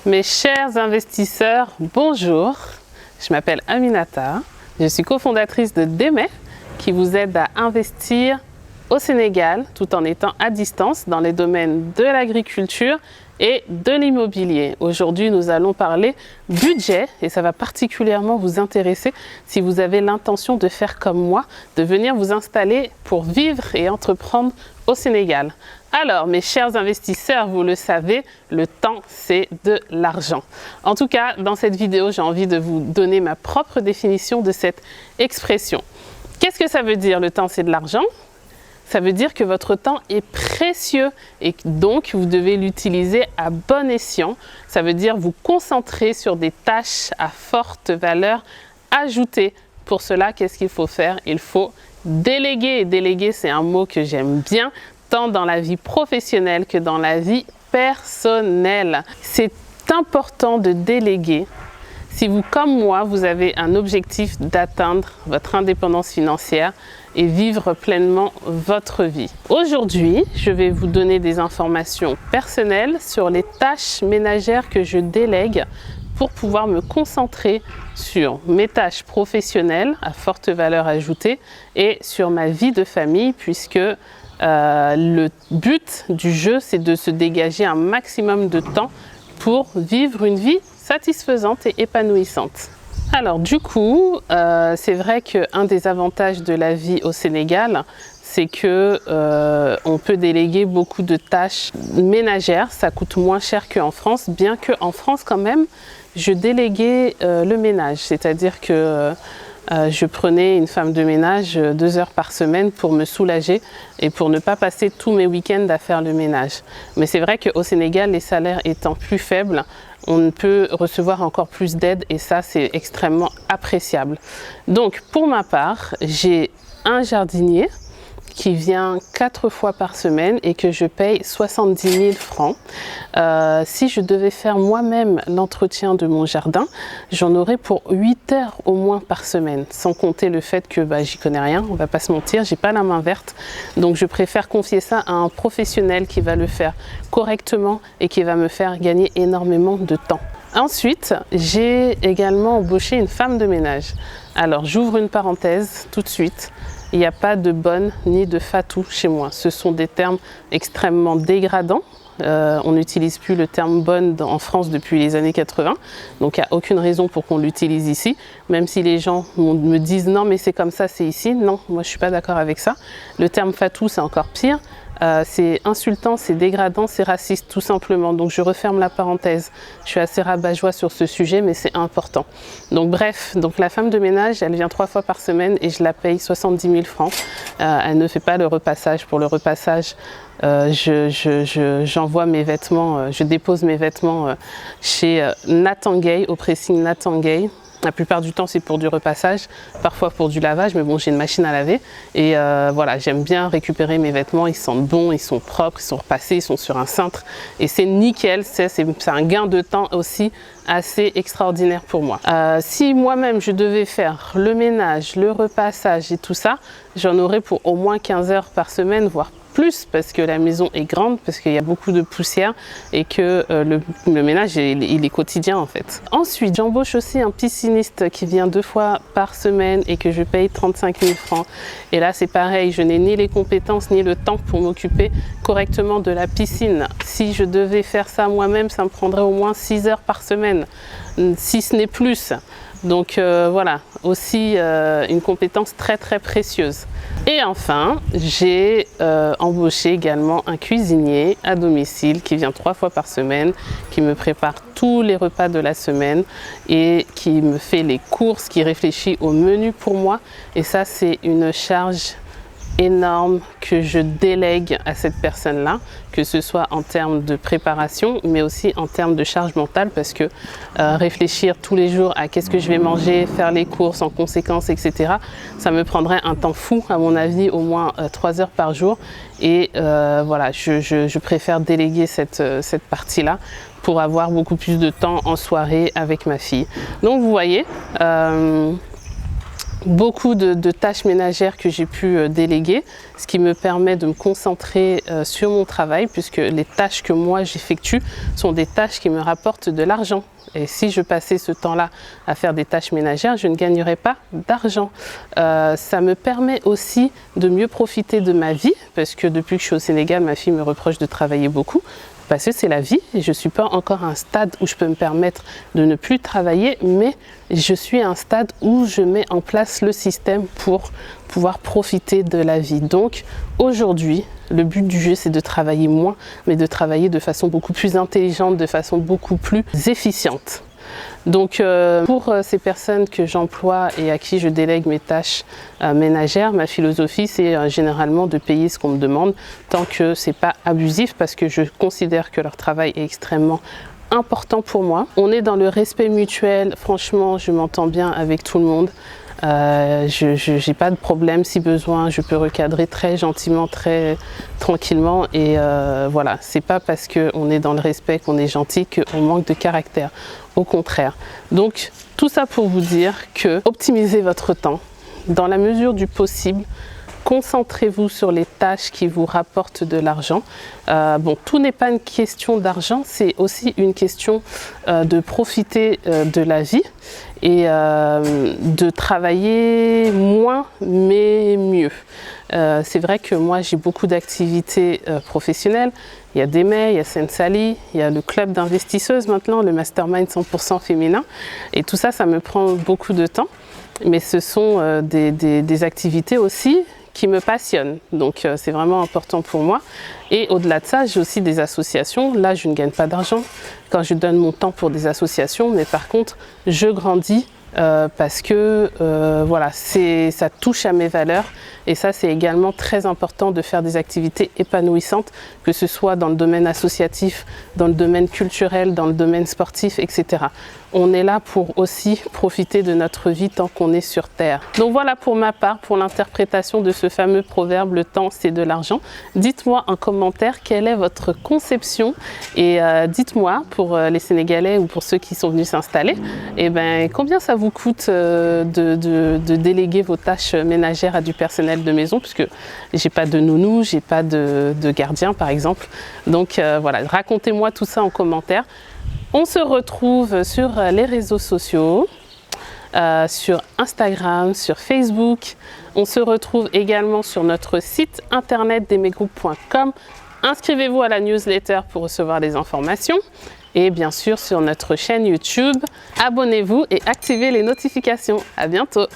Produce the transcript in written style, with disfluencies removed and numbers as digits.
Mes chers investisseurs, bonjour. Je m'appelle Aminata. Je suis cofondatrice de Démé qui vous aide à investir au Sénégal tout en étant à distance dans les domaines de l'agriculture et de l'immobilier. Aujourd'hui, nous allons parler budget et ça va particulièrement vous intéresser si vous avez l'intention de faire comme moi, de venir vous installer pour vivre et entreprendre au Sénégal. Alors, mes chers investisseurs, vous le savez, le temps, c'est de l'argent. En tout cas, dans cette vidéo, j'ai envie de vous donner ma propre définition de cette expression. Qu'est-ce que ça veut dire, le temps, c'est de l'argent ? Ça veut dire que votre temps est précieux et donc vous devez l'utiliser à bon escient. Ça veut dire vous concentrer sur des tâches à forte valeur ajoutée. Pour cela, qu'est-ce qu'il faut faire? Il faut déléguer. Et déléguer, c'est un mot que j'aime bien, tant dans la vie professionnelle que dans la vie personnelle. C'est important de déléguer. Si vous, comme moi, vous avez un objectif d'atteindre votre indépendance financière et vivre pleinement votre vie. Aujourd'hui, je vais vous donner des informations personnelles sur les tâches ménagères que je délègue pour pouvoir me concentrer sur mes tâches professionnelles à forte valeur ajoutée et sur ma vie de famille puisque le but du jeu, c'est de se dégager un maximum de temps pour vivre une vie satisfaisante et épanouissante. Alors du coup, c'est vrai qu'un des avantages de la vie au Sénégal, c'est que on peut déléguer beaucoup de tâches ménagères. Ça coûte moins cher qu'en France, bien qu'en France quand même, je déléguais le ménage. C'est-à-dire que je prenais une femme de ménage 2 heures par semaine pour me soulager et pour ne pas passer tous mes week-ends à faire le ménage. Mais c'est vrai qu'au Sénégal, les salaires étant plus faibles, on peut recevoir encore plus d'aide et ça, c'est extrêmement appréciable. Donc, pour ma part, j'ai un jardinier qui vient 4 fois par semaine et que je paye 70 000 francs. Si je devais faire moi-même l'entretien de mon jardin, j'en aurais pour 8 heures au moins par semaine, sans compter le fait que j'y connais rien, on va pas se mentir, j'ai pas la main verte. Donc je préfère confier ça à un professionnel qui va le faire correctement et qui va me faire gagner énormément de temps. Ensuite, j'ai également embauché une femme de ménage. Alors j'ouvre une parenthèse tout de suite. Il n'y a pas de bonne ni de fatou chez moi. Ce sont des termes extrêmement dégradants. On n'utilise plus le terme bonne en France depuis les années 80. Donc il n'y a aucune raison pour qu'on l'utilise ici. Même si les gens me disent non mais c'est comme ça, c'est ici. Non, moi je ne suis pas d'accord avec ça. Le terme fatou c'est encore pire. C'est insultant, c'est dégradant, c'est raciste tout simplement. Donc je referme la parenthèse. Je suis assez rabat-joie sur ce sujet mais c'est important. Donc bref, donc la femme de ménage elle vient 3 fois par semaine et je la paye 70 000 francs. Elle ne fait pas le repassage. Pour le repassage, j'envoie mes vêtements, je dépose mes vêtements chez Nathan Gay, au pressing Nathan Gay. La plupart du temps, c'est pour du repassage, parfois pour du lavage, mais bon, j'ai une machine à laver. Et voilà, j'aime bien récupérer mes vêtements, ils sentent bon, ils sont propres, ils sont repassés, ils sont sur un cintre. Et c'est nickel, c'est un gain de temps aussi assez extraordinaire pour moi. Si moi-même, je devais faire le ménage, le repassage et tout ça, j'en aurais pour au moins 15 heures par semaine, voire plus parce que la maison est grande, parce qu'il y a beaucoup de poussière et que le ménage il est quotidien en fait. Ensuite, j'embauche aussi un pisciniste qui vient 2 fois par semaine et que je paye 35 000 francs. Et là, c'est pareil, je n'ai ni les compétences ni le temps pour m'occuper correctement de la piscine. Si je devais faire ça moi-même, ça me prendrait au moins 6 heures par semaine, si ce n'est plus. Donc voilà, aussi une compétence très très précieuse. Et enfin, j'ai embauché également un cuisinier à domicile qui vient 3 fois par semaine, qui me prépare tous les repas de la semaine et qui me fait les courses, qui réfléchit au menu pour moi. Et ça, c'est une charge énorme que je délègue à cette personne-là, que ce soit en termes de préparation, mais aussi en termes de charge mentale, parce que réfléchir tous les jours à qu'est-ce que je vais manger, faire les courses en conséquence, etc., ça me prendrait un temps fou, à mon avis, au moins 3 heures par jour. Et voilà, je préfère déléguer cette partie-là pour avoir beaucoup plus de temps en soirée avec ma fille. Donc vous voyez, beaucoup de tâches ménagères que j'ai pu déléguer, ce qui me permet de me concentrer sur mon travail, puisque les tâches que moi j'effectue sont des tâches qui me rapportent de l'argent. Et si je passais ce temps-là à faire des tâches ménagères, je ne gagnerais pas d'argent. Ça me permet aussi de mieux profiter de ma vie, parce que depuis que je suis au Sénégal, ma fille me reproche de travailler beaucoup, parce que c'est la vie et je ne suis pas encore à un stade où je peux me permettre de ne plus travailler, mais je suis à un stade où je mets en place le système pour pouvoir profiter de la vie. Donc aujourd'hui, le but du jeu, c'est de travailler moins, mais de travailler de façon beaucoup plus intelligente, de façon beaucoup plus efficiente. Donc pour ces personnes que j'emploie et à qui je délègue mes tâches ménagères, ma philosophie c'est généralement de payer ce qu'on me demande tant que c'est pas abusif, parce que je considère que leur travail est extrêmement important pour moi. On est dans le respect mutuel, franchement je m'entends bien avec tout le monde. Je n'ai pas de problème, si besoin je peux recadrer très gentiment, très tranquillement, et voilà, c'est pas parce qu'on est dans le respect qu'on est gentil qu'on manque de caractère, au contraire. Donc tout ça pour vous dire que optimisez votre temps dans la mesure du possible. Concentrez-vous sur les tâches qui vous rapportent de l'argent. Bon, tout n'est pas une question d'argent, c'est aussi une question de profiter de la vie et de travailler moins mais mieux. C'est vrai que moi j'ai beaucoup d'activités professionnelles. Il y a Démé, il y a Sensali, il y a le club d'investisseuses maintenant, le mastermind 100% féminin. Et tout ça, ça me prend beaucoup de temps. Mais ce sont des activités aussi qui me passionnent. Donc c'est vraiment important pour moi. Et au-delà de ça, j'ai aussi des associations. Là, je ne gagne pas d'argent quand je donne mon temps pour des associations. Mais par contre, je grandis parce que voilà, ça touche à mes valeurs. Et ça, c'est également très important de faire des activités épanouissantes, que ce soit dans le domaine associatif, dans le domaine culturel, dans le domaine sportif, etc. On est là pour aussi profiter de notre vie tant qu'on est sur Terre. Donc voilà pour ma part, pour l'interprétation de ce fameux proverbe, le temps c'est de l'argent. Dites-moi en commentaire quelle est votre conception et dites-moi pour les Sénégalais ou pour ceux qui sont venus s'installer, eh ben, combien ça vous coûte de déléguer vos tâches ménagères à du personnel de maison, puisque j'ai pas de nounou, j'ai pas de gardien par exemple. Donc voilà, racontez-moi tout ça en commentaire. On se retrouve sur les réseaux sociaux, sur Instagram, sur Facebook. On se retrouve également sur notre site internet demegroup.com. Inscrivez-vous à la newsletter pour recevoir les informations. Et bien sûr sur notre chaîne YouTube. Abonnez-vous et activez les notifications. À bientôt!